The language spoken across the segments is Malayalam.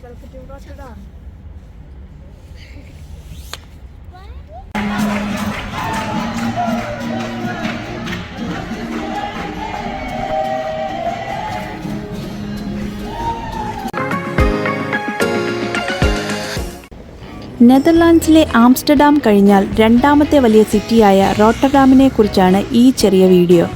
Welcome to Rotterdam. നെതർലാൻഡ്സിലെ ആംസ്റ്റർഡാം കഴിഞ്ഞാൽ രണ്ടാമത്തെ വലിയ സിറ്റിയായ റോട്ടർഡാമിനെ കുറിച്ചാണ് ഈ ചെറിയ വീഡിയോ.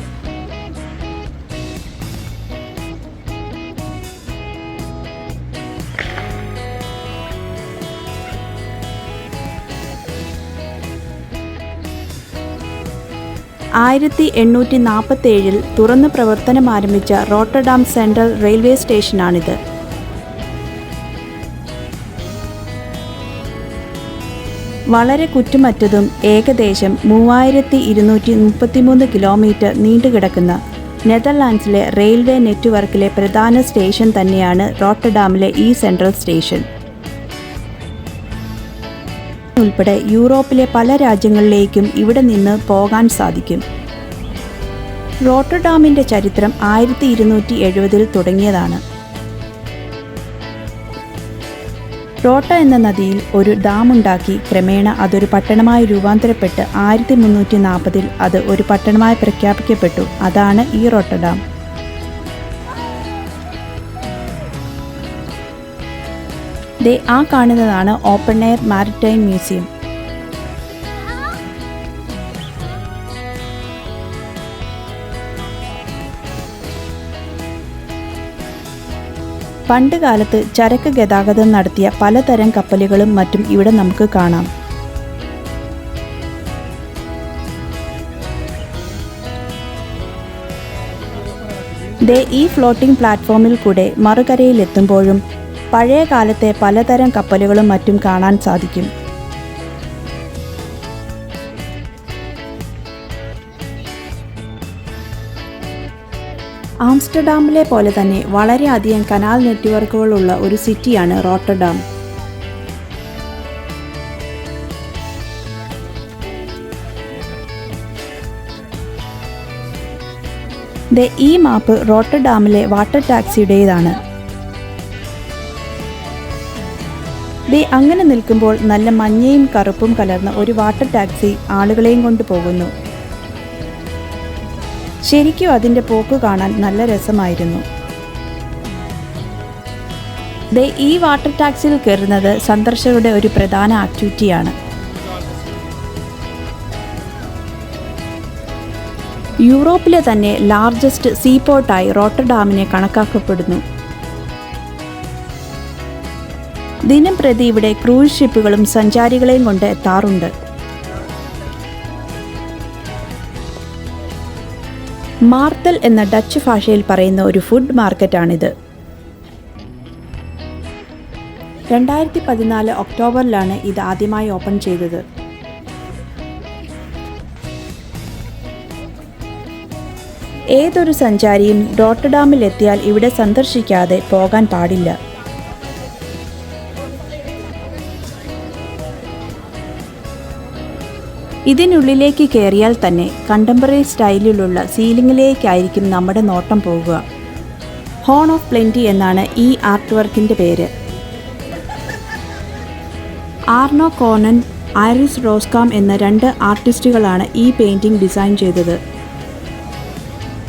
ആയിരത്തി 1847 തുറന്ന് പ്രവർത്തനം ആരംഭിച്ച റോട്ടർഡാം സെൻട്രൽ റെയിൽവേ സ്റ്റേഷനാണിത്. വളരെ കുറ്റുമറ്റതും ഏകദേശം 3233 കിലോമീറ്റർ നീണ്ടുകിടക്കുന്ന നെതർലാൻഡ്സിലെ റെയിൽവേ നെറ്റ്വർക്കിലെ പ്രധാന സ്റ്റേഷൻ തന്നെയാണ് റോട്ടർഡാമിലെ ഈ സെൻട്രൽ സ്റ്റേഷൻ. ഉൾപ്പെടെ യൂറോപ്പിലെ പല രാജ്യങ്ങളിലേക്കും ഇവിടെ നിന്ന് പോകാൻ സാധിക്കും. റോട്ടർഡാമിൻ്റെ ചരിത്രം 1270 തുടങ്ങിയതാണ്. റോട്ട എന്ന നദിയിൽ ഒരു ഡാമുണ്ടാക്കി ക്രമേണ അതൊരു പട്ടണമായി രൂപാന്തരപ്പെട്ട് 1340 അത് ഒരു പട്ടണമായി പ്രഖ്യാപിക്കപ്പെട്ടു. അതാണ് ഈ റോട്ടർഡാം. ആ കാണുന്നതാണ് ഓപ്പൺ എയർ മാരിടൈം മ്യൂസിയം. പണ്ട് കാലത്ത് ചരക്ക് ഗതാഗതം നടത്തിയ പലതരം കപ്പലുകളും മറ്റും ഇവിടെ നമുക്ക് കാണാം. ഈ ഫ്ലോട്ടിംഗ് പ്ലാറ്റ്ഫോമിൽ കൂടെ മറുകരയിലെത്തുമ്പോഴും പഴയ കാലത്തെ പലതരം കപ്പലുകളും മറ്റും കാണാൻ സാധിക്കും. ആംസ്റ്റർഡാമിലെ പോലെ തന്നെ വളരെയധികം കനാൽ നെറ്റ്വർക്കുകളുള്ള ഒരു സിറ്റിയാണ് റോട്ടർഡാം. ഈ മാപ്പ് റോട്ടർഡാമിലെ വാട്ടർ ടാക്സിയുടേതാണ്. അങ്ങനെ നിൽക്കുമ്പോൾ നല്ല മഞ്ഞയും കറുപ്പും കലർന്ന ഒരു വാട്ടർ ടാക്സി ആളുകളെയും കൊണ്ട് പോകുന്നു. ശരിക്കും അതിൻ്റെ പോക്ക് കാണാൻ നല്ല രസമായിരുന്നു. ഈ വാട്ടർ ടാക്സിയിൽ കയറുന്നത് സന്ദർശകരുടെ ഒരു പ്രധാന ആക്ടിവിറ്റിയാണ്. യൂറോപ്പിലെ തന്നെ ലാർജസ്റ്റ് സീപോർട്ടായി റോട്ടർഡാമിനെ കണക്കാക്കപ്പെടുന്നു. ദിനം പ്രതി ഇവിടെ ക്രൂസ് ഷിപ്പുകളും സഞ്ചാരികളെയും കൊണ്ട് എത്താറുണ്ട്. മാർത്തൽ എന്ന ഡച്ച് ഭാഷയിൽ പറയുന്ന ഒരു ഫുഡ് മാർക്കറ്റാണിത്. 2014 ഒക്ടോബറിലാണ് ഇത് ആദ്യമായി ഓപ്പൺ ചെയ്തത്. ഏതൊരു സഞ്ചാരിയും റോട്ടർഡാമിൽ എത്തിയാൽ ഇവിടെ സന്ദർശിക്കാതെ പോകാൻ പാടില്ല. ഇതിനുള്ളിലേക്ക് കയറിയാൽ തന്നെ കണ്ടംപററി സ്റ്റൈലിലുള്ള സീലിംഗിലേക്കായിരിക്കും നമ്മുടെ നോട്ടം പോകുക. ഹോൺ ഓഫ് പ്ലെന്റി എന്നാണ് ഈ ആർട്ട് വർക്കിൻ്റെ പേര്. ആർണോ കോനൻ, ഐറിസ് റോസ്കാം എന്ന 2 ആർട്ടിസ്റ്റുകളാണ് ഈ പെയിൻറ്റിംഗ് ഡിസൈൻ ചെയ്തത്.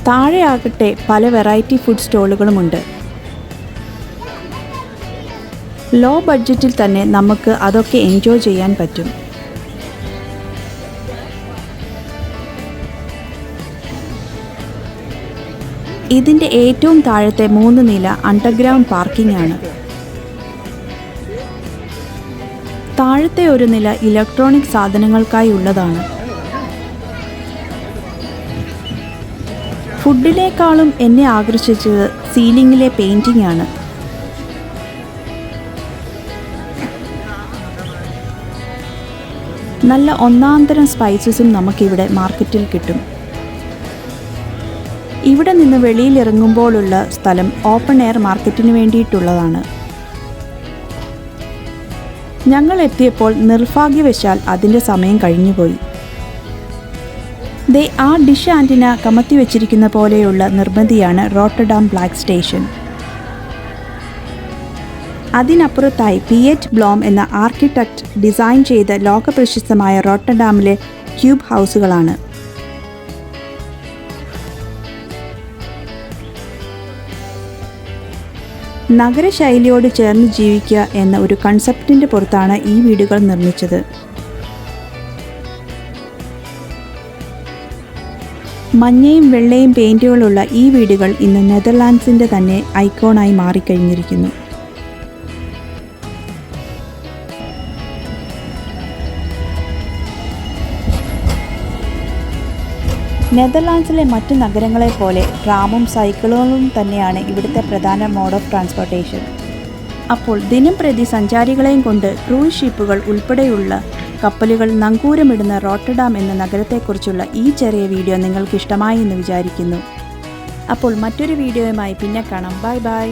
താഴെയാകട്ടെ പല വെറൈറ്റി ഫുഡ് സ്റ്റോളുകളുമുണ്ട്. ലോ ബഡ്ജറ്റിൽ തന്നെ നമുക്ക് അതൊക്കെ എൻജോയ് ചെയ്യാൻ പറ്റും. ഇതിൻ്റെ ഏറ്റവും താഴത്തെ 3 നില അണ്ടർഗ്രൗണ്ട് പാർക്കിംഗ് ആണ്. താഴത്തെ ഒരു നില ഇലക്ട്രോണിക് സാധനങ്ങൾക്കായി ഉള്ളതാണ്. ഫുഡിനേക്കാളും എന്നെ ആകർഷിച്ചത് സീലിംഗിലെ പെയിൻറ്റിംഗ് ആണ്. നല്ല ഒന്നാന്തരം സ്പൈസസും നമുക്കിവിടെ മാർക്കറ്റിൽ കിട്ടും. ഇവിടെ നിന്ന് വെളിയിലിറങ്ങുമ്പോഴുള്ള സ്ഥലം ഓപ്പൺ എയർ മാർക്കറ്റിന് വേണ്ടിയിട്ടുള്ളതാണ്. ഞങ്ങൾ എത്തിയപ്പോൾ നിർഭാഗ്യവശാൽ അതിൻ്റെ സമയം കഴിഞ്ഞുപോയി. ആ ഡിഷ് ആൻറ്റിന കമത്തി വെച്ചിരിക്കുന്ന പോലെയുള്ള നിർമ്മിതിയാണ് റോട്ടർഡാം ബ്ലാക്ക് സ്റ്റേഷൻ. അതിനപ്പുറത്തായി പിയറ്റ് ബ്ലോം എന്ന ആർക്കിടെക്റ്റ് ഡിസൈൻ ചെയ്ത ലോകപ്രശസ്തമായ റോട്ടർഡാമിലെ ക്യൂബ് ഹൗസുകളാണ്. നഗരശൈലിയോട് ചേർന്ന് ജീവിക്കുക എന്ന ഒരു കൺസെപ്റ്റിൻ്റെ പുറത്താണ് ഈ വീടുകൾ നിർമ്മിച്ചത്. മഞ്ഞയും വെള്ളയും പെയിൻറ്റുകളുള്ള ഈ വീടുകൾ ഇന്ന് നെതർലാൻഡ്സിൻ്റെ തന്നെ ഐക്കോണായി മാറിക്കഴിഞ്ഞിരിക്കുന്നു. നെതർലാൻഡ്സിലെ മറ്റ് നഗരങ്ങളെപ്പോലെ ട്രാമും സൈക്കിളുകളും തന്നെയാണ് ഇവിടുത്തെ പ്രധാന മോഡ് ഓഫ് ട്രാൻസ്പോർട്ടേഷൻ. അപ്പോൾ ദിനം പ്രതി സഞ്ചാരികളെയും കൊണ്ട് ക്രൂയിസ് ഷിപ്പുകൾ ഉൾപ്പെടെയുള്ള കപ്പലുകൾ നങ്കൂരമിടുന്ന റോട്ടർഡാം എന്ന നഗരത്തെക്കുറിച്ചുള്ള ഈ ചെറിയ വീഡിയോ നിങ്ങൾക്ക് ഇഷ്ടമായി എന്ന് വിചാരിക്കുന്നു. അപ്പോൾ മറ്റൊരു വീഡിയോയുമായി പിന്നെ കാണാം. Bye bye.